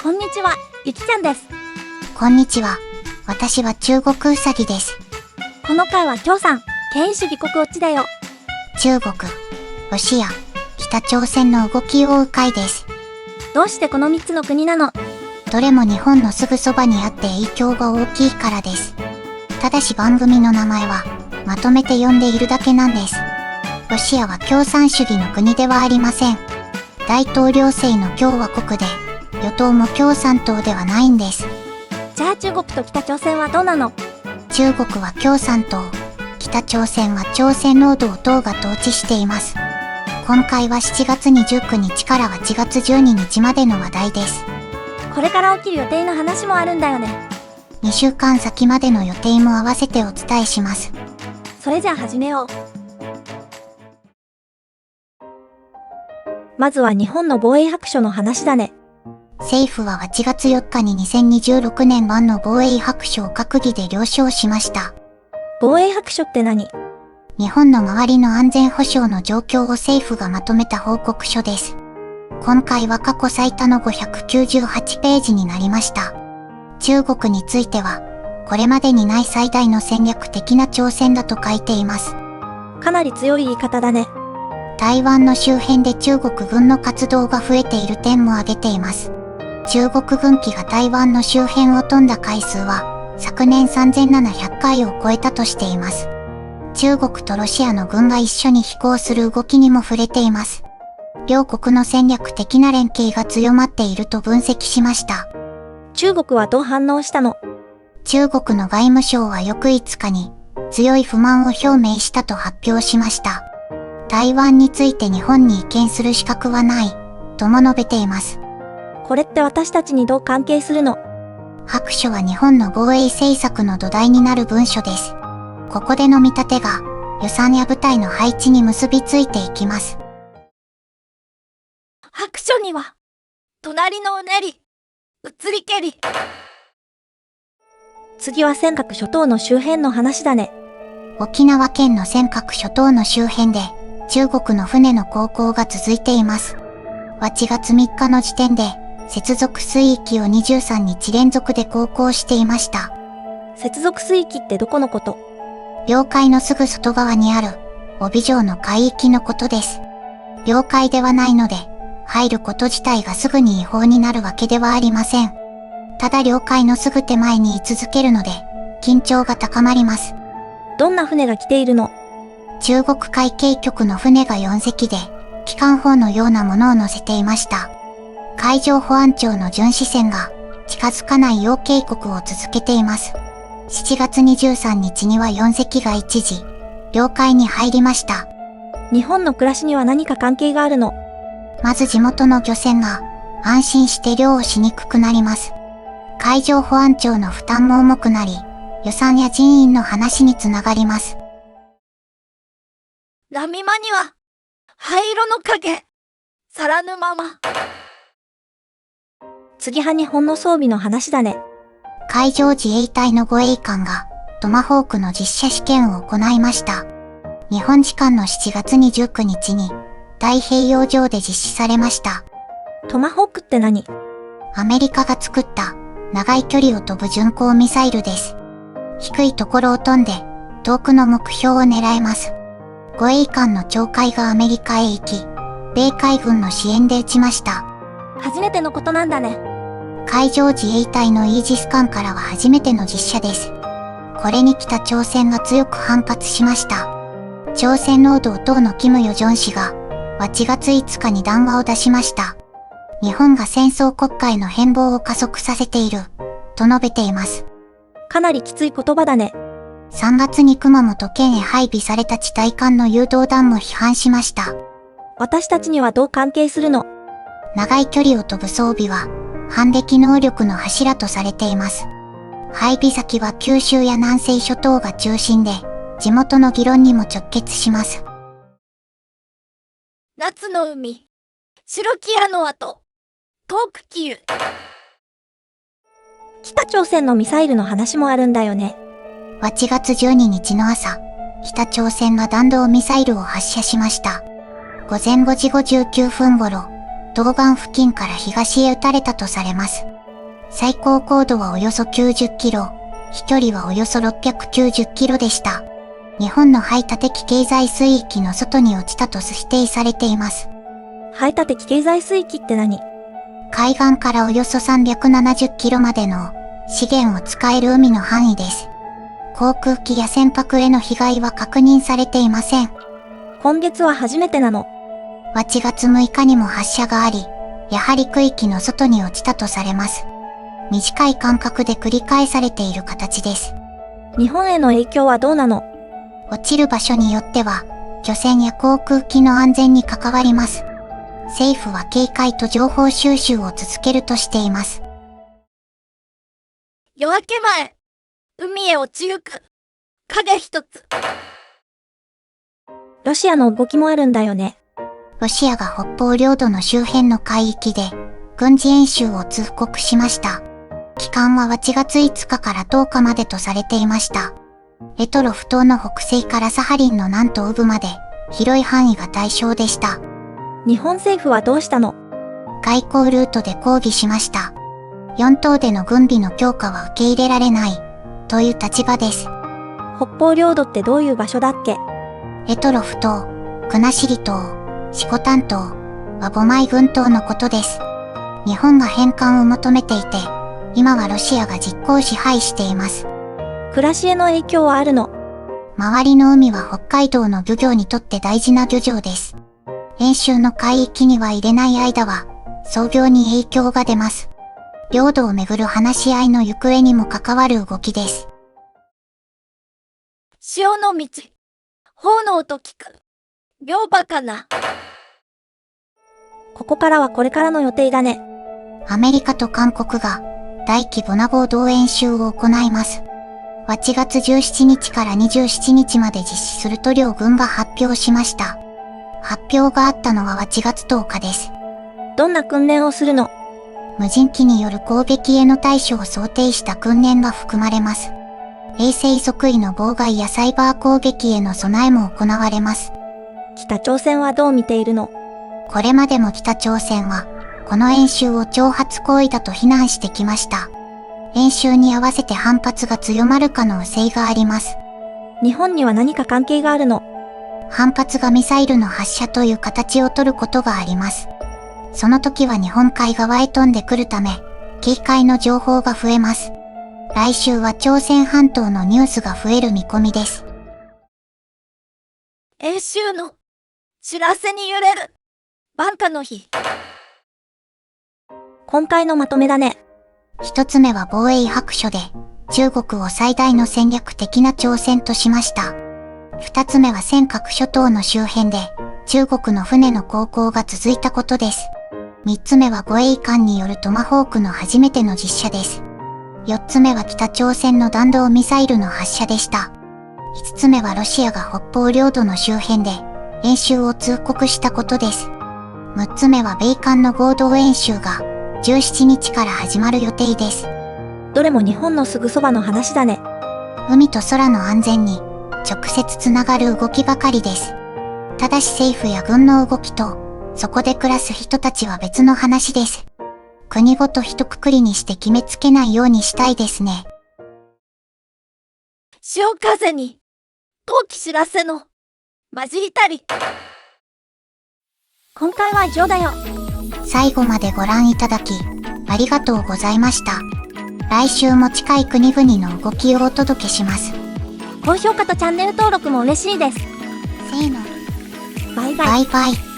こんにちは、ゆきちゃんです。こんにちは。私は中国うさぎです。この回は共産、権威主義国落ちだよ。中国、ロシア、北朝鮮の動きを追う回です。どうしてこの3つの国なの？どれも日本のすぐそばにあって影響が大きいからです。ただし番組の名前はまとめて呼んでいるだけなんです。ロシアは共産主義の国ではありません。大統領制の共和国で、与党も共産党ではないんです。じゃあ中国と北朝鮮はどうなの？中国は共産党、北朝鮮は朝鮮労働党が統治しています。今回は7月29日から8月12日までの話題です。これから起きる予定の話もあるんだよね。2週間先までの予定も合わせてお伝えします。それじゃあ始めよう。まずは日本の防衛白書の話だね。政府は8月4日に2026年版の防衛白書を閣議で了承しました。防衛白書って何？日本の周りの安全保障の状況を政府がまとめた報告書です。今回は過去最多の598ページになりました。中国については、これまでにない最大の戦略的な挑戦だと書いています。かなり強い言い方だね。台湾の周辺で中国軍の活動が増えている点も挙げています。中国軍機が台湾の周辺を飛んだ回数は、昨年3700回を超えたとしています。中国とロシアの軍が一緒に飛行する動きにも触れています。両国の戦略的な連携が強まっていると分析しました。中国はどう反応したの？中国の外務省は翌5日に強い不満を表明したと発表しました。台湾について日本に移権する資格はない、とも述べています。これって私たちにどう関係するの？白書は日本の防衛政策の土台になる文書です。ここでの見立てが予算や部隊の配置に結びついていきます。白書には、隣のうねり、移りけり。次は尖閣諸島の周辺の話だね。沖縄県の尖閣諸島の周辺で中国の船の航行が続いています。8月3日の時点で接続水域を23日連続で航行していました。接続水域ってどこのこと？領海のすぐ外側にある帯状の海域のことです。領海ではないので入ること自体がすぐに違法になるわけではありません。ただ領海のすぐ手前に居続けるので緊張が高まります。どんな船が来ているの？中国海警局の船が4隻で機関砲のようなものを乗せていました。海上保安庁の巡視船が近づかないよう警告を続けています。7月23日には4隻が一時領海に入りました。日本の暮らしには何か関係があるの？まず地元の漁船が安心して漁をしにくくなります。海上保安庁の負担も重くなり、予算や人員の話につながります。波間には灰色の影、去らぬまま。次は日本の装備の話だね。海上自衛隊の護衛艦がトマホークの実射試験を行いました。日本時間の7月29日に太平洋上で実施されました。トマホークって何？アメリカが作った長い距離を飛ぶ巡航ミサイルです。低いところを飛んで遠くの目標を狙えます。護衛艦の鳥海がアメリカへ行き、米海軍の支援で撃ちました。初めてのことなんだね。海上自衛隊のイージス艦からは初めての実射です。これに北朝鮮が強く反発しました。朝鮮労働党のキム・ヨジョン氏が8月5日に談話を出しました。日本が戦争国家への変貌を加速させている、と述べています。かなりきつい言葉だね。3月に熊本県へ配備された地対艦の誘導弾も批判しました。私たちにはどう関係するの？長い距離を飛ぶ装備は反撃能力の柱とされています。配備先は九州や南西諸島が中心で、地元の議論にも直結します。夏の海、白木屋の跡、遠くキユ。北朝鮮のミサイルの話もあるんだよね。8月12日の朝、北朝鮮が弾道ミサイルを発射しました。午前5時59分頃、東岸付近から東へ撃たれたとされます。最高高度はおよそ90キロ、飛距離はおよそ690キロでした。日本の排他的経済水域の外に落ちたと推定されています。排他的経済水域って何？海岸からおよそ370キロまでの資源を使える海の範囲です。航空機や船舶への被害は確認されていません。今月は初めてなの。8月6日にも発射があり、やはり区域の外に落ちたとされます。短い間隔で繰り返されている形です。日本への影響はどうなの？落ちる場所によっては、漁船や航空機の安全に関わります。政府は警戒と情報収集を続けるとしています。夜明け前、海へ落ちゆく影一つ。ロシアの動きもあるんだよね。ロシアが北方領土の周辺の海域で軍事演習を通告しました。期間は8月5日から10日までとされていました。択捉島の北西からサハリンの南東部まで広い範囲が対象でした。日本政府はどうしたの？外交ルートで抗議しました。4島での軍備の強化は受け入れられないという立場です。北方領土ってどういう場所だっけ？択捉島、国後島、色丹島、はボマイ群島のことです。日本が返還を求めていて、今はロシアが実効支配しています。暮らしへの影響はあるの？周りの海は北海道の漁業にとって大事な漁場です。演習の海域には入れない間は、操業に影響が出ます。領土をめぐる話し合いの行方にも関わる動きです。潮の道、炎と聞く。両馬かな。ここからはこれからの予定だね。アメリカと韓国が大規模な合同演習を行います。8月17日から27日まで実施すると両軍が発表しました。発表があったのは8月10日です。どんな訓練をするの？無人機による攻撃への対処を想定した訓練が含まれます。衛星測位の妨害やサイバー攻撃への備えも行われます。北朝鮮はどう見ているの？これまでも北朝鮮は、この演習を挑発行為だと非難してきました。演習に合わせて反発が強まる可能性があります。日本には何か関係があるの？反発がミサイルの発射という形をとることがあります。その時は日本海側へ飛んでくるため、警戒の情報が増えます。来週は朝鮮半島のニュースが増える見込みです。演習の知らせに揺れる晩夏の日。今回のまとめだね。一つ目は防衛白書で中国を最大の戦略的な挑戦としました。二つ目は尖閣諸島の周辺で中国の船の航行が続いたことです。三つ目は護衛艦によるトマホークの初めての実射です。四つ目は北朝鮮の弾道ミサイルの発射でした。五つ目はロシアが北方領土の周辺で演習を通告したことです。六つ目は米韓の合同演習が17日から始まる予定です。どれも日本のすぐそばの話だね。海と空の安全に直接つながる動きばかりです。ただし政府や軍の動きとそこで暮らす人たちは別の話です。国ごと一括りにして決めつけないようにしたいですね。潮風に冬季知らせの混じりたり。今回は以上だよ。最後までご覧いただきありがとうございました。来週も近い国々の動きをお届けします。高評価とチャンネル登録も嬉しいです。せーの。バイバイ。バイバイ。